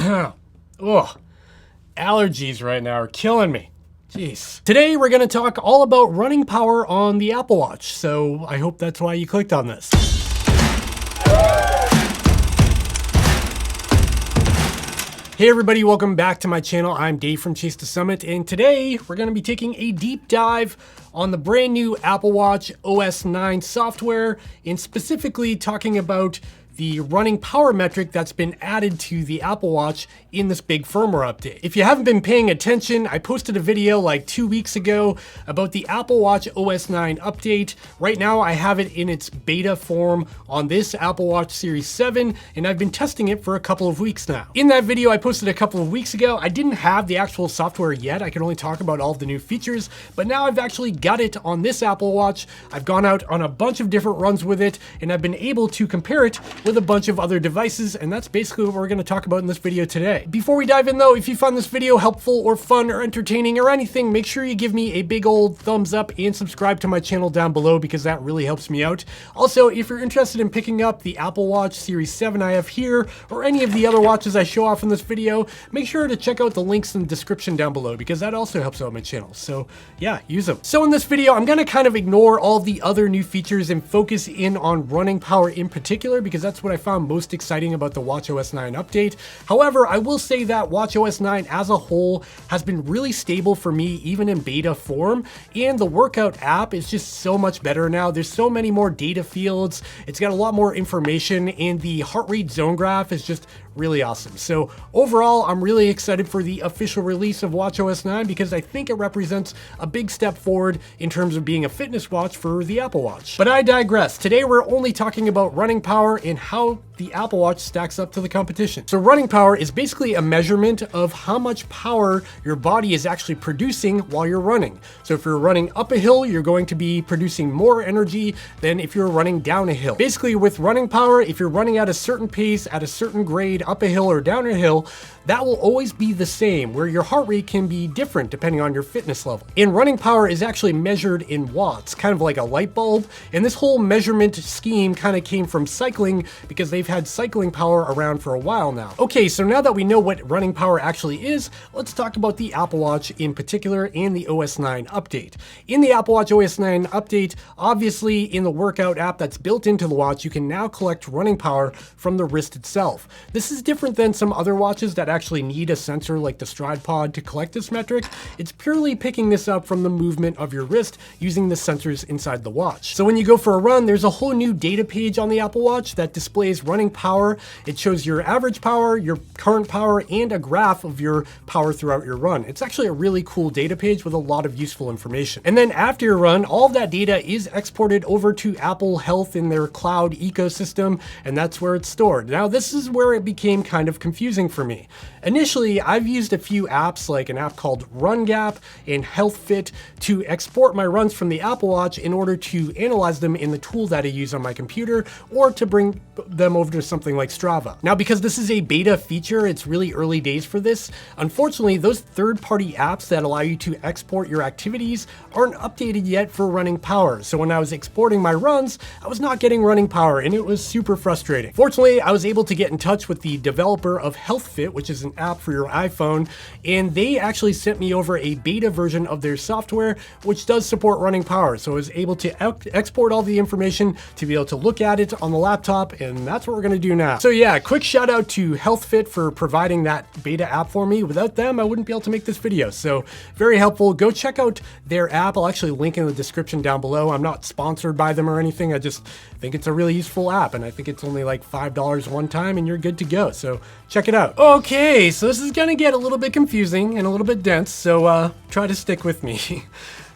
Ugh, allergies right now are killing me. Jeez. Today we're going to talk all about running power on the Apple Watch, so I hope that's why you clicked on this. Hey everybody, welcome back to my channel. I'm Dave from Chase to Summit, and today we're going to be taking a deep dive on the brand new Apple Watch OS9 software, and specifically talking about the running power metric that's been added to the Apple Watch in this big firmware update. If you haven't been paying attention, I posted a video like 2 weeks ago about the Apple Watch OS9 update. Right now I have it in its beta form on this Apple Watch Series 7, and I've been testing it for a couple of weeks now. In that video I posted a couple of weeks ago, I didn't have the actual software yet. I could only talk about all of the new features, but now I've actually got it on this Apple Watch. I've gone out on a bunch of different runs with it, and I've been able to compare it with a bunch of other devices, and that's basically what we're going to talk about in this video today. Before we dive in though, if you found this video helpful or fun or entertaining or anything, make sure you give me a big old thumbs up and subscribe to my channel down below, because that really helps me out. Also, if you're interested in picking up the Apple Watch Series 7 I have here, or any of the other watches I show off in this video, make sure to check out the links in the description down below, because that also helps out my channel. So yeah, use them. So in this video, I'm going to kind of ignore all the other new features and focus in on running power in particular, because that's what I found most exciting about the watchOS 9 update. However, I will say that watchOS 9 as a whole has been really stable for me, even in beta form, and the workout app is just so much better now. There's so many more data fields, it's got a lot more information, and the heart rate zone graph is just really awesome. So overall, I'm really excited for the official release of watchOS 9, because I think it represents a big step forward in terms of being a fitness watch for the Apple Watch. But I digress. Today we're only talking about running power and how the Apple Watch stacks up to the competition. So running power is basically a measurement of how much power your body is actually producing while you're running. So if you're running up a hill, you're going to be producing more energy than if you're running down a hill. Basically with running power, if you're running at a certain pace, at a certain grade, up a hill or down a hill, that will always be the same, where your heart rate can be different depending on your fitness level. And running power is actually measured in watts, kind of like a light bulb. And this whole measurement scheme kind of came from cycling, because they've had cycling power around for a while now. Okay, so now that we know what running power actually is, let's talk about the Apple Watch in particular and the OS 9 update. In the Apple Watch OS 9 update, obviously in the workout app that's built into the watch, you can now collect running power from the wrist itself. This is different than some other watches that actually need a sensor like the Stryd pod to collect this metric. It's purely picking this up from the movement of your wrist using the sensors inside the watch. So when you go for a run, there's a whole new data page on the Apple Watch that displays running power. It shows your average power, your current power, and a graph of your power throughout your run. It's actually a really cool data page with a lot of useful information. And then after your run, all of that data is exported over to Apple Health in their cloud ecosystem, and that's where it's stored. Now this is where it became kind of confusing for me. Initially, I've used a few apps, like an app called RunGap and HealthFit, to export my runs from the Apple Watch in order to analyze them in the tool that I use on my computer, or to bring them over to something like Strava. Now, because this is a beta feature, it's really early days for this. Unfortunately, those third-party apps that allow you to export your activities aren't updated yet for running power. So when I was exporting my runs, I was not getting running power, and it was super frustrating. Fortunately, I was able to get in touch with the developer of HealthFit, which is an app for your iPhone, and they actually sent me over a beta version of their software, which does support running power. So I was able to export all the information to be able to look at it on the laptop, and that's what we're gonna do now. So yeah, quick shout out to HealthFit for providing that beta app for me. Without them, I wouldn't be able to make this video. So very helpful. Go check out their app. I'll actually link in the description down below. I'm not sponsored by them or anything. I just think it's a really useful app, and I think it's only like $5 one time and you're good to go. So check it out. Okay, so this is gonna get a little bit confusing and a little bit dense, so try to stick with me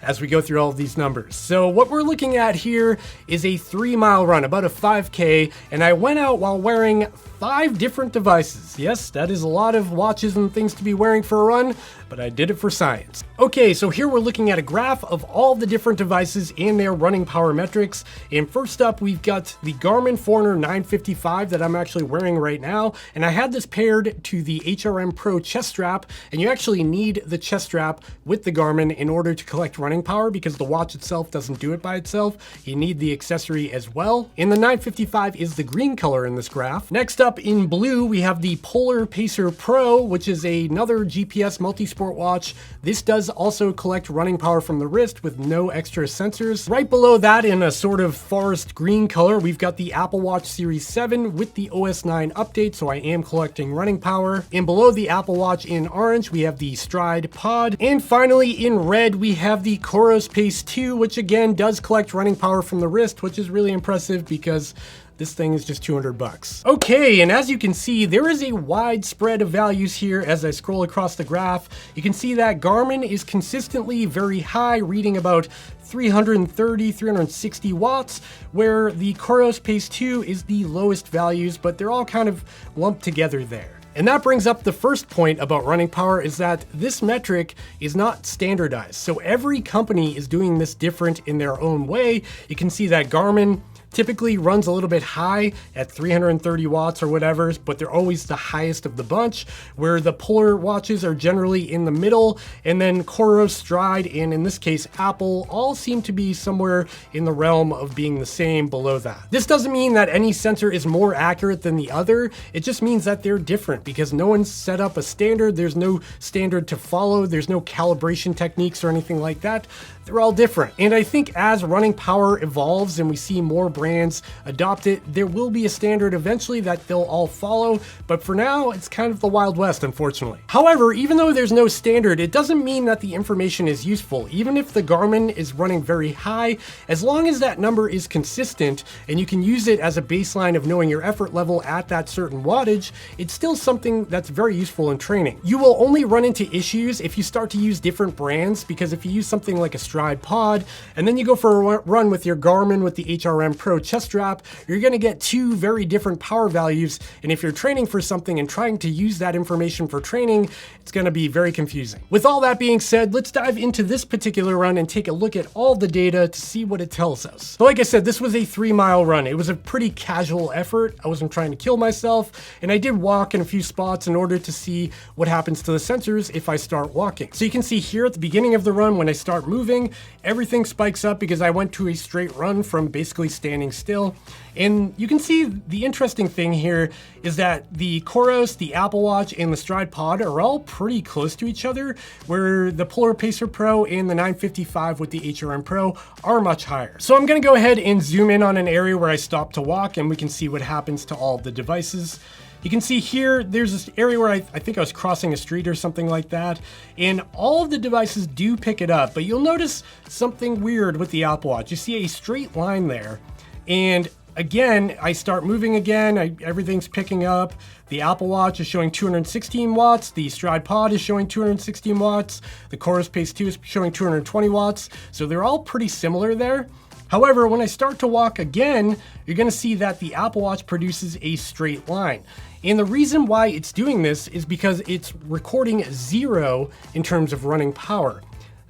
as we go through all of these numbers. So what we're looking at here is a 3-mile run, about a 5K, and I went out while wearing 5 different devices. Yes, that is a lot of watches and things to be wearing for a run, but I did it for science. Okay, so here we're looking at a graph of all the different devices and their running power metrics. And first up, we've got the Garmin Forerunner 955 that I'm actually wearing right now. And I had this paired to the HRM Pro chest strap, and you actually need the chest strap with the Garmin in order to collect running running power because the watch itself doesn't do it by itself. You need the accessory as well. And the 955 is the green color in this graph. Next up in blue, we have the Polar Pacer Pro, which is another GPS multi-sport watch. This does also collect running power from the wrist with no extra sensors. Right below that, in a sort of forest green color, we've got the Apple Watch Series 7 with the OS9 update, so I am collecting running power. And below the Apple Watch in orange, we have the Stryd Pod. And finally, in red, we have the COROS Pace 2, which again does collect running power from the wrist, which is really impressive because this thing is just 200 bucks. Okay, and as you can see, there is a wide spread of values here as I scroll across the graph. You can see that Garmin is consistently very high, reading about 330, 360 watts, where the COROS Pace 2 is the lowest values, but they're all kind of lumped together there. And that brings up the first point about running power, is that this metric is not standardized. So every company is doing this different in their own way. You can see that Garmin typically runs a little bit high at 330 watts or whatever, but they're always the highest of the bunch, where the Polar watches are generally in the middle, and then COROS, Stryd, and in this case Apple, all seem to be somewhere in the realm of being the same below that. This doesn't mean that any sensor is more accurate than the other, it just means that they're different because no one's set up a standard, there's no standard to follow, there's no calibration techniques or anything like that. They're all different. And I think as running power evolves and we see more brands adopt it, there will be a standard eventually that they'll all follow, but for now, it's kind of the Wild West, unfortunately. However, even though there's no standard, it doesn't mean that the information is useful. Even if the Garmin is running very high, as long as that number is consistent and you can use it as a baseline of knowing your effort level at that certain wattage, it's still something that's very useful in training. You will only run into issues if you start to use different brands, because if you use something like a Stryd Pod, and then you go for a run with your Garmin with the HRM Pro chest strap, you're gonna get two very different power values, and if you're training for something and trying to use that information for training, it's gonna be very confusing. With all that being said, let's dive into this particular run and take a look at all the data to see what it tells us. So like I said, this was a 3-mile run. It was a pretty casual effort. I wasn't trying to kill myself, and I did walk in a few spots in order to see what happens to the sensors if I start walking. So you can see here at the beginning of the run, when I start moving, everything spikes up because I went to a straight run from basically standing still. And you can see the interesting thing here is that the COROS, the Apple Watch, and the Stryd Pod are all pretty close to each other, where the Polar Pacer Pro and the 955 with the HRM Pro are much higher. So I'm gonna go ahead and zoom in on an area where I stopped to walk, and we can see what happens to all the devices. You can see here, there's this area where I think I was crossing a street or something like that, and all of the devices do pick it up, but you'll notice something weird with the Apple Watch. You see a straight line there, and again, I start moving again, everything's picking up. The Apple Watch is showing 216 watts, the Stryd Pod is showing 216 watts, the COROS Pace 2 is showing 220 watts, so they're all pretty similar there. However, when I start to walk again, you're gonna see that the Apple Watch produces a straight line. And the reason why it's doing this is because it's recording 0 in terms of running power.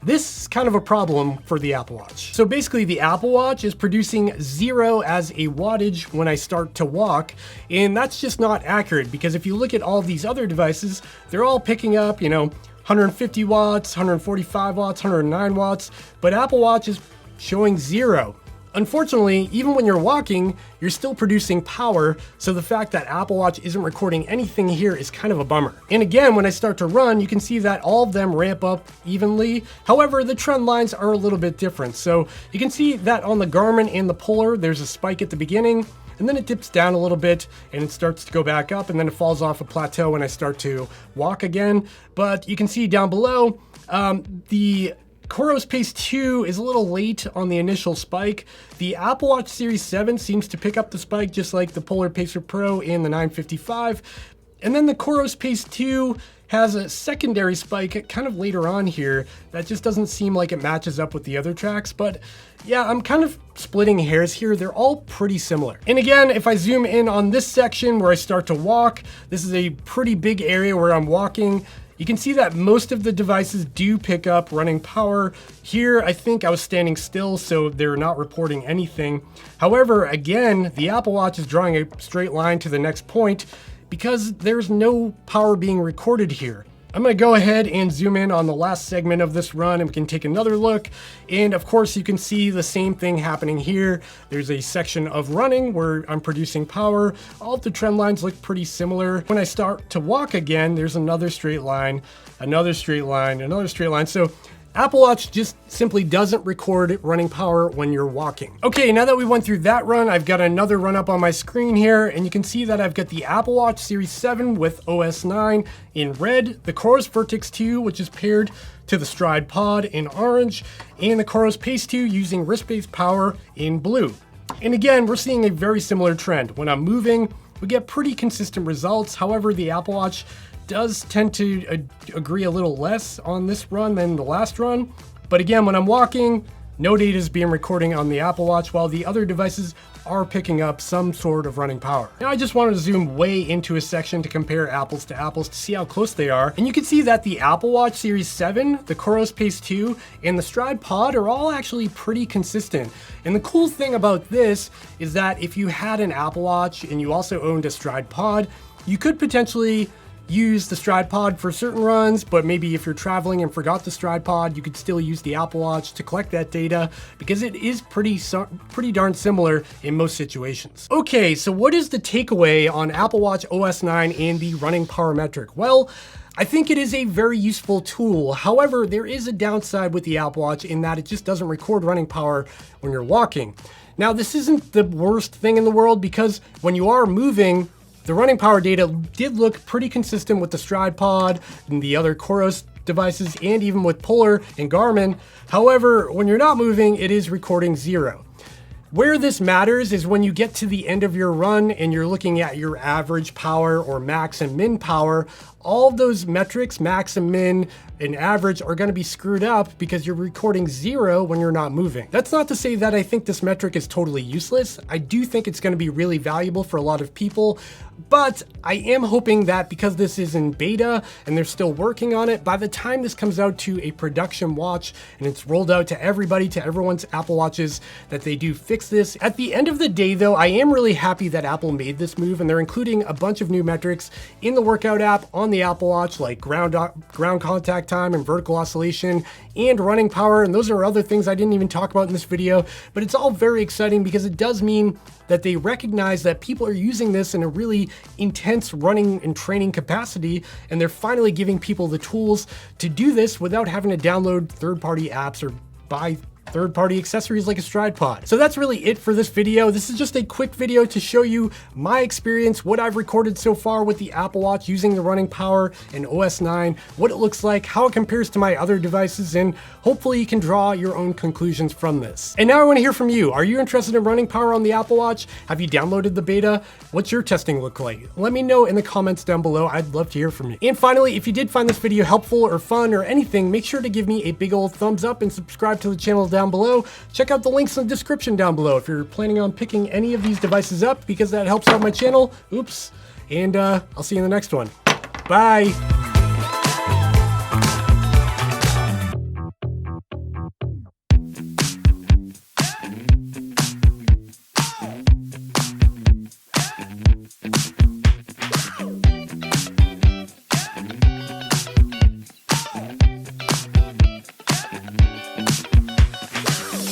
This is kind of a problem for the Apple Watch. So basically the Apple Watch is producing 0 as a wattage when I start to walk, and that's just not accurate because if you look at all these other devices, they're all picking up, 150 watts, 145 watts, 109 watts, but Apple Watch is showing 0. Unfortunately, even when you're walking, you're still producing power, so the fact that Apple Watch isn't recording anything here is kind of a bummer. And again, when I start to run, you can see that all of them ramp up evenly. However, the trend lines are a little bit different. So you can see that on the Garmin and the Polar, there's a spike at the beginning, and then it dips down a little bit, and it starts to go back up, and then it falls off a plateau when I start to walk again. But you can see down below, the COROS Pace 2 is a little late on the initial spike. The Apple Watch Series 7 seems to pick up the spike just like the Polar Pacer Pro and the 955. And then the COROS Pace 2 has a secondary spike kind of later on here that just doesn't seem like it matches up with the other tracks. But yeah, I'm kind of splitting hairs here. They're all pretty similar. And again, if I zoom in on this section where I start to walk, this is a pretty big area where I'm walking. You can see that most of the devices do pick up running power. Here, I think I was standing still, so they're not reporting anything. However, again, the Apple Watch is drawing a straight line to the next point because there's no power being recorded here. I'm gonna go ahead and zoom in on the last segment of this run and we can take another look. And of course you can see the same thing happening here. There's a section of running where I'm producing power. All of the trend lines look pretty similar. When I start to walk again, there's another straight line, another straight line, another straight line. So Apple Watch just simply doesn't record running power when you're walking. Okay, now that we went through that run, I've got another run up on my screen here, and you can see that I've got the Apple Watch Series 7 with OS 9 in red, the COROS Vertix 2, which is paired to the Stryd Pod in orange, and the COROS Pace 2 using wrist-based power in blue. And again, we're seeing a very similar trend. When I'm moving, we get pretty consistent results. However, the Apple Watch does tend to agree a little less on this run than the last run. But again, when I'm walking, no data is being recorded on the Apple Watch, while the other devices are picking up some sort of running power. Now I just wanted to zoom way into a section to compare apples to see how close they are. And you can see that the Apple Watch Series 7, the COROS Pace 2, and the Stryd Pod are all actually pretty consistent. And the cool thing about this is that if you had an Apple Watch and you also owned a Stryd Pod, you could potentially use the Stryd Pod for certain runs, but maybe if you're traveling and forgot the Stryd Pod, you could still use the Apple Watch to collect that data because it is pretty darn similar in most situations. Okay, so what is the takeaway on Apple Watch OS 9 and the running power metric? Well, I think it is a very useful tool. However, there is a downside with the Apple Watch in that it just doesn't record running power when you're walking. Now, this isn't the worst thing in the world because when you are moving, the running power data did look pretty consistent with the Stryd Pod and the other COROS devices and even with Polar and Garmin. However, when you're not moving, it is recording 0. Where this matters is when you get to the end of your run and you're looking at your average power or max and min power, all of those metrics, max and min and average, are going to be screwed up because you're recording 0 when you're not moving. That's not to say that I think this metric is totally useless. I do think it's going to be really valuable for a lot of people, but I am hoping that because this is in beta and they're still working on it, by the time this comes out to a production watch and it's rolled out to everybody, to everyone's Apple Watches, that they do fix this. At the end of the day though, I am really happy that Apple made this move and they're including a bunch of new metrics in the workout app on the Apple Watch, like ground contact time and vertical oscillation and running power. And those are other things I didn't even talk about in this video, but it's all very exciting because it does mean that they recognize that people are using this in a really intense running and training capacity, and they're finally giving people the tools to do this without having to download third-party apps or buy third-party accessories like a Stryd Pod. So that's really it for this video. This is just a quick video to show you my experience, what I've recorded so far with the Apple Watch using the running power and OS 9, what it looks like, how it compares to my other devices, and hopefully you can draw your own conclusions from this. And now I want to hear from you. Are you interested in running power on the Apple Watch? Have you downloaded the beta? What's your testing look like? Let me know in the comments down below. I'd love to hear from you. And finally, if you did find this video helpful or fun or anything, make sure to give me a big old thumbs up and subscribe to the channel down below. Check out the links in the description down below if you're planning on picking any of these devices up, because that helps out my channel. Oops. And I'll see you in the next one. Bye.